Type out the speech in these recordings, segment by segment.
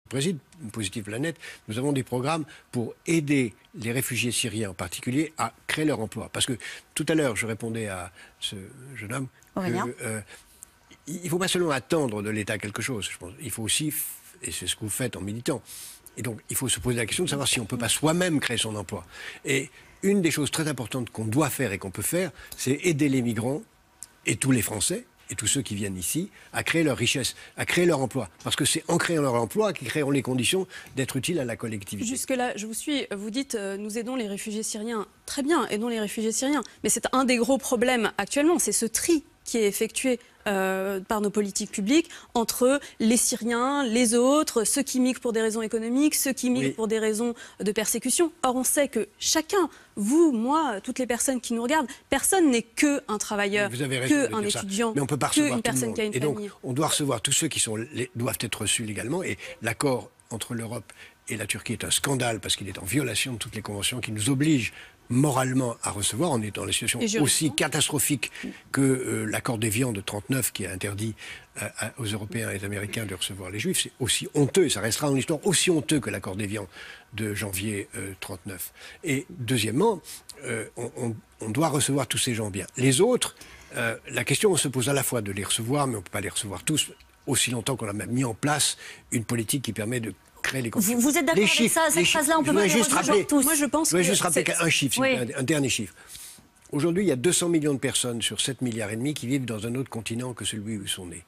préside Positive Planète, nous avons des programmes pour aider les réfugiés syriens en particulier à créer leur emploi. Parce que tout à l'heure, je répondais à ce jeune homme il ne faut pas seulement attendre de l'État quelque chose. Je pense. Il faut aussi, et c'est ce que vous faites en militant, et donc il faut se poser la question de savoir si on ne peut pas soi-même créer son emploi. Et une des choses très importantes qu'on doit faire et qu'on peut faire, c'est aider les migrants et tous les Français et tous ceux qui viennent ici à créer leur richesse, à créer leur emploi. Parce que c'est en créant leur emploi qu'ils créeront les conditions d'être utiles à la collectivité. Jusque-là, je vous suis. Vous dites, nous aidons les réfugiés syriens. Très bien, aidons les réfugiés syriens. Mais c'est un des gros problèmes actuellement, c'est ce tri qui est effectué par nos politiques publiques entre les Syriens, les autres, ceux qui migrent pour des raisons économiques, ceux qui migrent pour des raisons de persécution. Or, on sait que chacun, vous, moi, toutes les personnes qui nous regardent, personne n'est qu'un travailleur, qu'un étudiant, mais on peut pas recevoir qu'une personne qui a une famille. famille. Donc, on doit recevoir tous ceux qui doivent être reçus légalement. Et l'accord entre l'Europe et la Turquie est un scandale parce qu'il est en violation de toutes les conventions qui nous obligent moralement à recevoir. On est dans la situation aussi catastrophique que l'accord d'Évian de 1939 qui a interdit aux Européens et aux Américains de recevoir les Juifs. C'est aussi honteux, et ça restera une histoire aussi honteux que l'accord d'Évian de janvier 1939. Et deuxièmement, on doit recevoir tous ces gens bien. Les autres, la question se pose à la fois de les recevoir, mais on ne peut pas les recevoir tous, aussi longtemps qu'on a même mis en place une politique qui permet de créer les conditions. Vous êtes d'accord avec ça, cette phrase-là, on peut pas les recevoir tous. Moi, je pense je voudrais juste rappeler un chiffre, un dernier chiffre. Aujourd'hui, il y a 200 millions de personnes sur 7,5 milliards qui vivent dans un autre continent que celui où ils sont nés.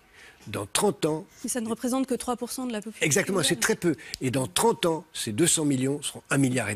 Dans 30 ans... Mais ça ne représente que 3% de la population. Exactement, c'est très peu. Et dans 30 ans, ces 200 millions seront 1,5 milliard.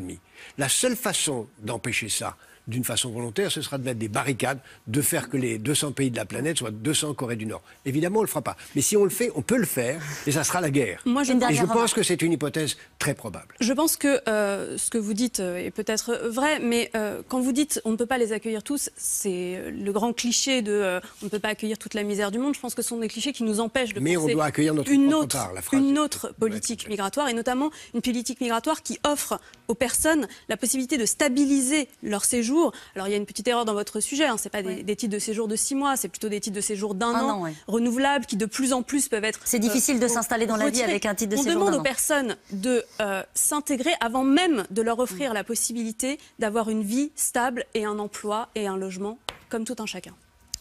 La seule façon d'empêcher ça, d'une façon volontaire, ce sera de mettre des barricades, de faire que les 200 pays de la planète soient 200 Corée du Nord. Évidemment, on ne le fera pas. Mais si on le fait, on peut le faire, et ça sera la guerre. Moi, et je pense que c'est une hypothèse très probable. Je pense que ce que vous dites est peut-être vrai, mais quand vous dites on ne peut pas les accueillir tous, c'est le grand cliché de on ne peut pas accueillir toute la misère du monde. Je pense que ce sont des clichés qui nous empêchent de penser on doit accueillir notre une propre part, la phrase une autre politique migratoire, et notamment une politique migratoire qui offre aux personnes la possibilité de stabiliser leur séjour. Alors il y a une petite erreur dans votre sujet, ce n'est pas des titres de séjour de 6 mois, c'est plutôt des titres de séjour d'1 an, renouvelables, qui de plus en plus peuvent être C'est difficile de s'installer dans la vie avec un titre de séjour d'1 an. On demande aux personnes de s'intégrer avant même de leur offrir la possibilité d'avoir une vie stable et un emploi et un logement comme tout un chacun.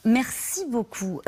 Merci beaucoup.